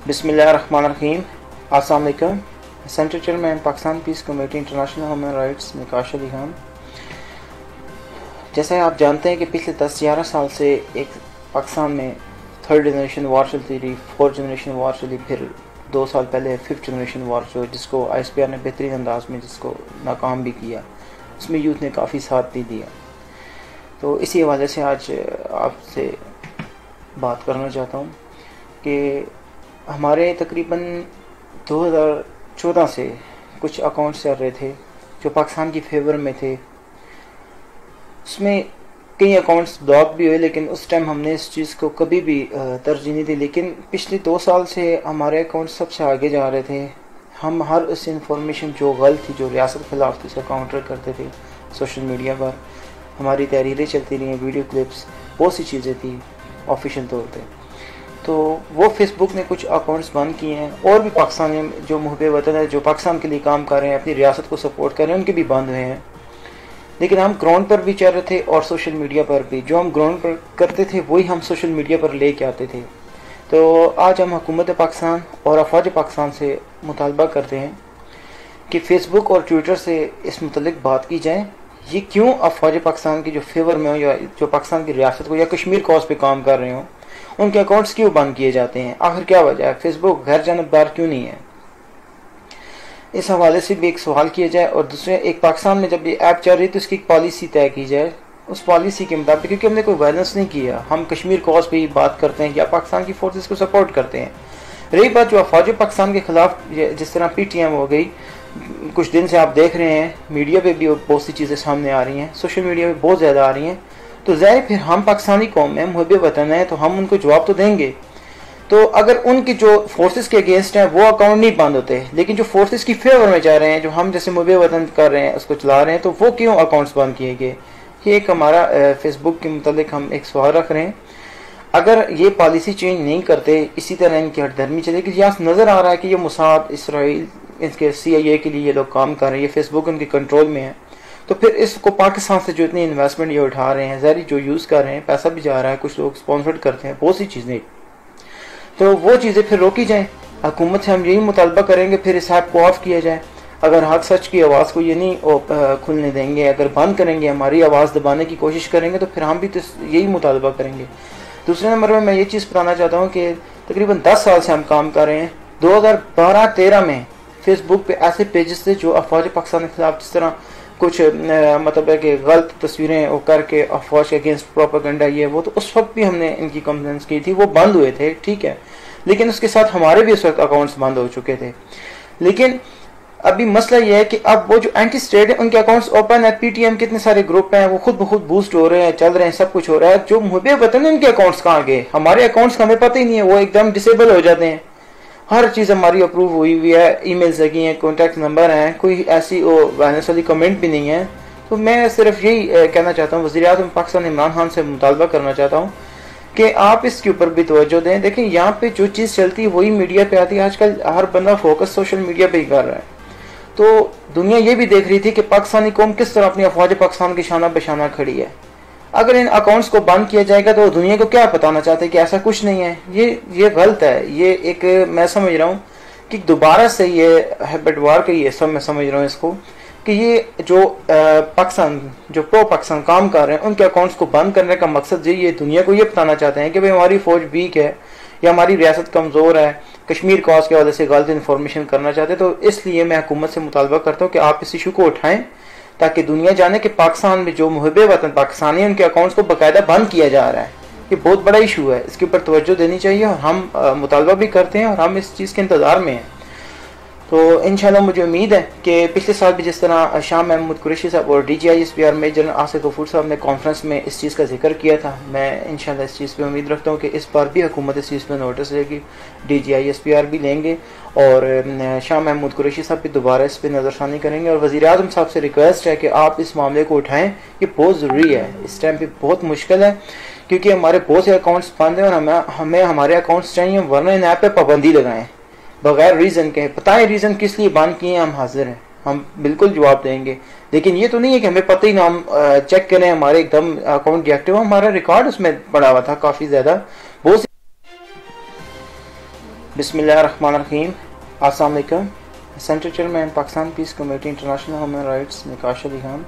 बिस्मिल्लाहिर्रहमानिर्रहीम। अस्सलाम वालेकुम। Central chairman Pakistan peace committee international human rights Nikash Ali Khan. जैसे आप जानते हैं कि पिछले 10-11 साल से एक पाकिस्तान में 3rd जनरेशन वार चलती रही, 4th जनरेशन वार चली, फिर 2 साल पहले 5th जनरेशन वार जो जिसको ISPR ने बेहतरीन अंदाज में जिसको नाकाम भी किया, उसमें यूथ ने काफ़ी साथ भी दिया। तो इसी हवाले से आज आपसे बात करना चाहता हूँ कि हमारे तकरीबन 2014 से कुछ अकाउंट्स चल रहे थे जो पाकिस्तान की फेवर में थे। उसमें कई अकाउंट्स ब्लॉक भी हुए, लेकिन उस टाइम हमने इस चीज़ को कभी भी तरजीह नहीं दी। लेकिन पिछले 2 साल से हमारे अकाउंट्स सबसे आगे जा रहे थे। हम हर उस इंफॉर्मेशन जो गलत थी, जो रियासत के खिलाफ थी, उसका काउंटर करते थे सोशल मीडिया पर। हमारी तहरीरें चलती रही, वीडियो क्लिप्स, बहुत सी चीज़ें थी ऑफिशियल तौर पे। तो वो फेसबुक ने कुछ अकाउंट्स बंद किए हैं, और भी पाकिस्तानी जो मुहब्बे वतन है, जो पाकिस्तान के लिए काम कर रहे हैं, अपनी रियासत को सपोर्ट कर रहे हैं, उनके भी बंद हुए हैं। लेकिन हम ग्राउंड पर भी चल रहे थे और सोशल मीडिया पर भी। जो हम ग्राउंड पर करते थे वही हम सोशल मीडिया पर ले के आते थे। तो आज हम हुकूमत पाकिस्तान और अफवाज पाकिस्तान से मुतालबा करते हैं कि फ़ेसबुक और ट्विटर से इस मुतल्लिक बात की जाए। ये क्यों अफवाज पाकिस्तान की जो फेवर में हो, या जो पाकिस्तान की रियासत को या कश्मीर कॉज पे काम कर रहे हो, उनके अकाउंट्स क्यों बंद किए जाते हैं? आखिर क्या वजह है? फेसबुक गैर जानबदार क्यों नहीं है? इस हवाले से भी एक सवाल किया जाए। और दूसरे, एक पाकिस्तान में जब ये ऐप चल रही है तो इसकी एक पॉलिसी तय की जाए। उस पॉलिसी के मुताबिक, क्योंकि हमने कोई वायलेंस नहीं किया, हम कश्मीर कॉज पे ही बात करते हैं या पाकिस्तान की फोर्सेस को सपोर्ट करते हैं। रही बात जो अफवाज पाकिस्तान के खिलाफ, जिस तरह PTM हो गई, कुछ दिन से आप देख रहे हैं मीडिया पे भी बहुत सी चीज़ें सामने आ रही हैं, सोशल मीडिया पे बहुत ज़्यादा आ रही हैं। तो ज़ाहिर फिर हम पाकिस्तानी कौम हैं, मुहब्बे वतन हैं, तो हम उनको जवाब तो देंगे। तो अगर उनकी जो फोर्सेस के अगेंस्ट हैं वो अकाउंट नहीं बंद होते, लेकिन जो फोर्सेस की फेवर में जा रहे हैं, जो हम जैसे मुहब्बे वतन कर रहे हैं, उसको चला रहे हैं, तो वो क्यों अकाउंट्स बंद किए गए? ये एक हमारा फेसबुक के मुतालिक हम एक सवाल रख रहे हैं। अगर ये पॉलिसी चेंज नहीं करते, इसी तरह इनकी हटधर्मी चलेगी। यहाँ नज़र आ रहा है कि ये मुसाद, इसराइल, इसके CIA के लिए ये लोग काम कर रहे हैं, ये फेसबुक उनके कंट्रोल में है। तो फिर इसको पाकिस्तान से जो इतनी इन्वेस्टमेंट ये उठा रहे हैं, ज़ाहिर जो यूज़ कर रहे हैं, पैसा भी जा रहा है, कुछ लोग स्पॉन्सर्ड करते हैं, बहुत सी चीज़ें, तो वो चीज़ें फिर रोकी जाएँ। हुकूमत से हम यही मुतालबा करेंगे फिर इस ऐप को ऑफ किया जाए। अगर हक सच की आवाज़ को ये नहीं खुलने देंगे, अगर बंद करेंगे, हमारी आवाज़ दबाने की कोशिश करेंगे, तो फिर हम भी तो यही मुतालबा करेंगे। दूसरे नंबर में मैं ये चीज़ बताना चाहता हूँ कि तकरीबन 10 साल से हम काम कर रहे हैं। 2012-13 में फेसबुक पे ऐसे पेजेस थे जो अफवाज पाकिस्तान के खिलाफ, जिस तरह कुछ मतलब है कि गलत तस्वीरें वो करके अफवाज के अगेंस्ट प्रोपेगेंडा ये वो, तो उस वक्त भी हमने इनकी कंप्लेंट्स की थी, वो बंद हुए थे, ठीक है। लेकिन उसके साथ हमारे भी उस वक्त अकाउंट्स बंद हो चुके थे। लेकिन अभी मसला ये है कि अब वो जो एंटी स्टेट है, उनके अकाउंट्स ओपन है। PTM कितने सारे ग्रुप हैं, वो खुद ब खुद बूस्ट हो रहे हैं, चल रहे हैं, सब कुछ हो रहा है। जो मुहब्बे वतन है, उनके अकाउंट्स कहाँ गए? हमारे अकाउंट्स का हमें पता ही नहीं है, वो एकदम डिसेबल हो जाते हैं। हर चीज़ हमारी अप्रूव हुई हुई है, ईमेल्स लगी हैं, कॉन्टैक्ट नंबर हैं, कोई ऐसी वायलेंस वाली कमेंट भी नहीं है। तो मैं सिर्फ यही कहना चाहता हूँ, वज़ीर-ए-आज़म पाकिस्तान इमरान खान से मुतालबा करना चाहता हूँ कि आप इसके ऊपर भी तवज्जो दें। देखें, यहाँ पे जो चीज़ चलती है वही मीडिया पे आती है। आजकल हर बंदा फोकस सोशल मीडिया पे ही कर रहा है। तो दुनिया ये भी देख रही थी कि पाकिस्तानी कौम किस तरह अपनी अफवाज पाकिस्तान की शाना बशाना खड़ी है। अगर इन अकाउंट्स को बंद किया जाएगा तो दुनिया को क्या बताना चाहते हैं कि ऐसा कुछ नहीं है। ये गलत है। ये एक, मैं समझ रहा हूँ कि दोबारा से ये हैबिटवार का ये सब मैं समझ रहा हूँ इसको, कि ये जो पाकिस्तान, जो प्रो पाकिस्तान काम कर रहे हैं, उनके अकाउंट्स को बंद करने का मकसद ये दुनिया को ये बताना चाहते हैं कि भाई हमारी फौज वीक है या हमारी रियासत कमज़ोर है, कश्मीर कॉज की वजह से गलत इन्फॉर्मेशन करना चाहते हैं। तो इसलिए मैं हुकूमत से मुतालबा करता हूँ कि आप इस इशू को उठाएं ताकि दुनिया जाने कि पाकिस्तान में जो मुहब्बे वतन पाकिस्तानी हैं, उनके अकाउंट्स को बाकायदा बंद किया जा रहा है। ये बहुत बड़ा इशू है, इसके ऊपर तवज्जो देनी चाहिए और हम मुतालबा भी करते हैं और हम इस चीज़ के इंतज़ार में हैं। तो इंशाल्लाह मुझे उम्मीद है कि पिछले साल भी जिस तरह शाह महमूद कुरैशी साहब और DGISPR में जनरल आसिफ गफूर साहब ने कॉन्फ्रेंस में इस चीज़ का जिक्र किया था, मैं इंशाल्लाह इस चीज़ पे उम्मीद रखता हूँ कि इस बार भी हुकूमत इस चीज़ पे नोटिस लेगी, DGISPR भी लेंगे और शाह महमूद कुरैशी साहब भी दोबारा इस पर नज़रसानी करेंगे। और वज़ीर-ए-आज़म साहब से रिक्वेस्ट है कि आप इस मामले को उठाएँ, ये बहुत ज़रूरी है। इस टाइम पर बहुत मुश्किल है क्योंकि हमारे बहुत से अकाउंट्स बंद हैं और हमें हमारे अकाउंट्स चाहिए, वरना इन ऐप पर पाबंदी लगाएँ बगैर रीज़न के। बताएं रीज़न किस लिए बंद किए हैं, हम हाजिर हैं, हम बिल्कुल जवाब देंगे। लेकिन ये तो नहीं है कि हमें पता ही ना, हम चेक करें हमारे एकदम अकाउंट डीएक्टिव, हमारा रिकॉर्ड उसमें पड़ा हुआ था काफ़ी ज़्यादा। बहुत बिस्मिल्लाहिर्रहमानिर्रहीम। अस्सलाम वालेकुम। Central chairman Pakistan peace committee international human rights Nikash Ali Khan.